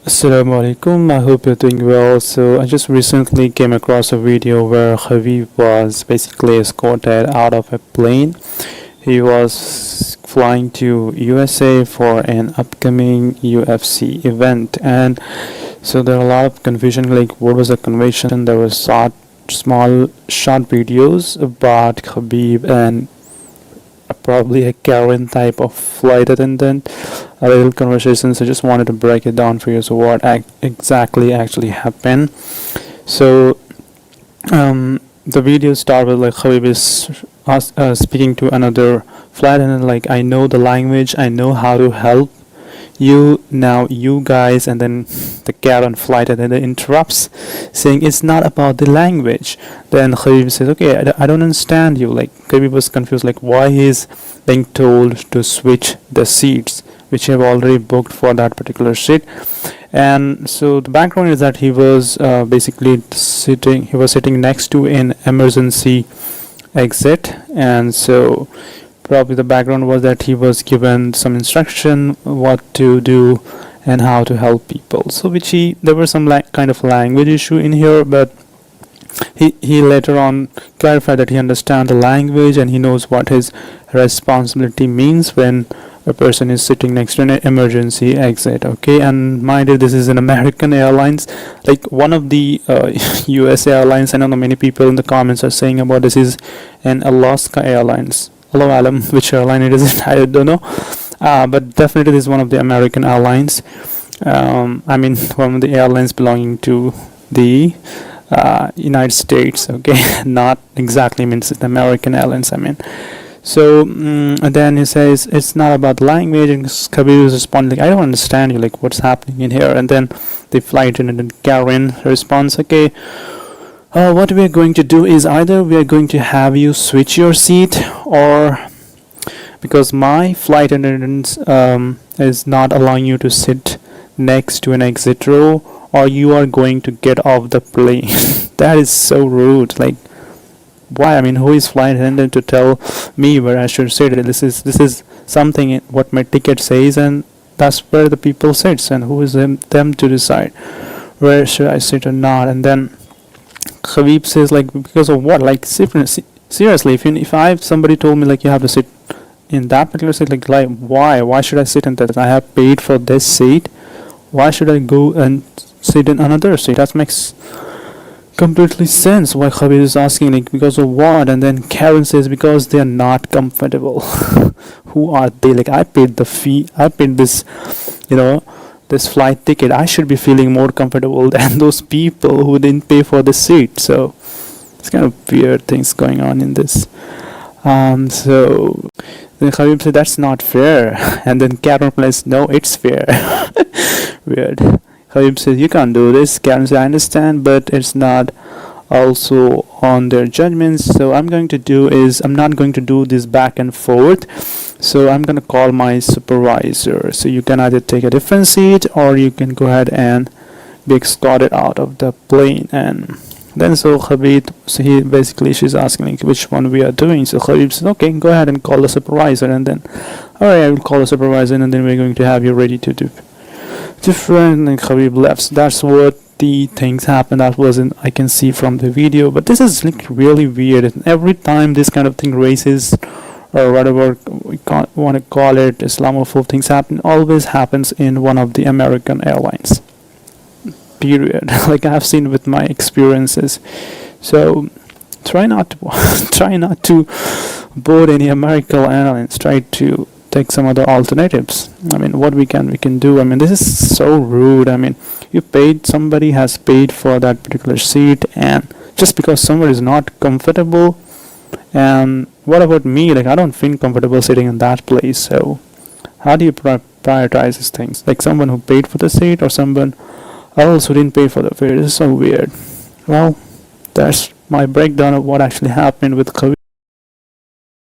Assalamu alaikum. I hope you're doing well. So I just recently came across a video where Khabib was basically escorted out of a plane. He was flying to USA for an upcoming UFC event, and so there are a lot of confusion. Like, what was the convention? There was small short videos about Khabib and probably a Karen type of flight attendant, a little conversation. So I just wanted to break it down for you. So what exactly actually happened? So the video started with like Khabib is speaking to another flight attendant, like, I know the language, I know how to help you now, you guys. And then the Karen flight attendant interrupts, saying it's not about the language. Then Khabib says, okay, I don't understand you. Like, Khabib was confused, like why he's being told to switch the seats which have already booked for that particular seat. And so the background is that he was basically sitting next to an emergency exit. And so probably the background was that he was given some instruction what to do and how to help people. So there was some kind of language issue in here, but he later on clarified that he understands the language and he knows what his responsibility means when a person is sitting next to an emergency exit. Okay, and mind you, this is an American Airlines, like one of the US Airlines. I know many people in the comments are saying about this is an Alaska Airlines. Hello Alam, which airline it is, I don't know, but definitely this is one of the American Airlines. I mean, one of the airlines belonging to the United States. Okay, not exactly means it's American Airlines, I mean. So and then he says it's not about language, and Khabib is responding like, I don't understand you, like what's happening in here. And then the flight attendant Karen responds, okay, what we are going to do is either we are going to have you switch your seat, or because my flight attendant is not allowing you to sit next to an exit row, or you are going to get off the plane. That is so rude. Like, why? I mean, who is flight attendant to tell me where I should sit? This is something what my ticket says, and that's where the people sits, and who is them to decide where should I sit or not. And then Khabib says, like, because of what? Like, seriously, if I have somebody told me like you have to sit in that particular seat, like why should I sit in that? I have paid for this seat. Why should I go and sit in another seat? That makes completely sense. Why Khabib is asking, like, because of what? And then Karen says because they are not comfortable. Who are they? Like, I paid the fee, I paid this, this flight ticket. I should be feeling more comfortable than those people who didn't pay for the seat. So it's kind of weird things going on in this. So then Khabib said that's not fair, and then Karen replies, no, it's fair. Weird. Khabib says you can't do this. Karen says I understand, but it's not also on their judgments. So I'm going to do is I'm not going to do this back and forth. So I'm going to call my supervisor. So you can either take a different seat or you can go ahead and be escorted out of the plane. And then so Khabib, so she's asking like which one we are doing. So Khabib says, okay, go ahead and call the supervisor. And then, all right, I will call the supervisor, and then we're going to have you ready to do different. And Khabib left. That's what the things happen. That wasn't I can see from the video, but this is like really weird. And every time this kind of thing raises or whatever we want to call it, Islamophobe things happen, always happens in one of the American Airlines. Period. Like I have seen with my experiences. So try not to board any American Airlines. Try to take some other alternatives. I mean, what we can do. I mean, this is so rude. I mean, somebody has paid for that particular seat, and just because someone is not comfortable, and what about me? Like, I don't feel comfortable sitting in that place. So how do you prioritize these things? Like someone who paid for the seat or someone else who didn't pay for the fare? This is so weird. Well, that's my breakdown of what actually happened with Khabib.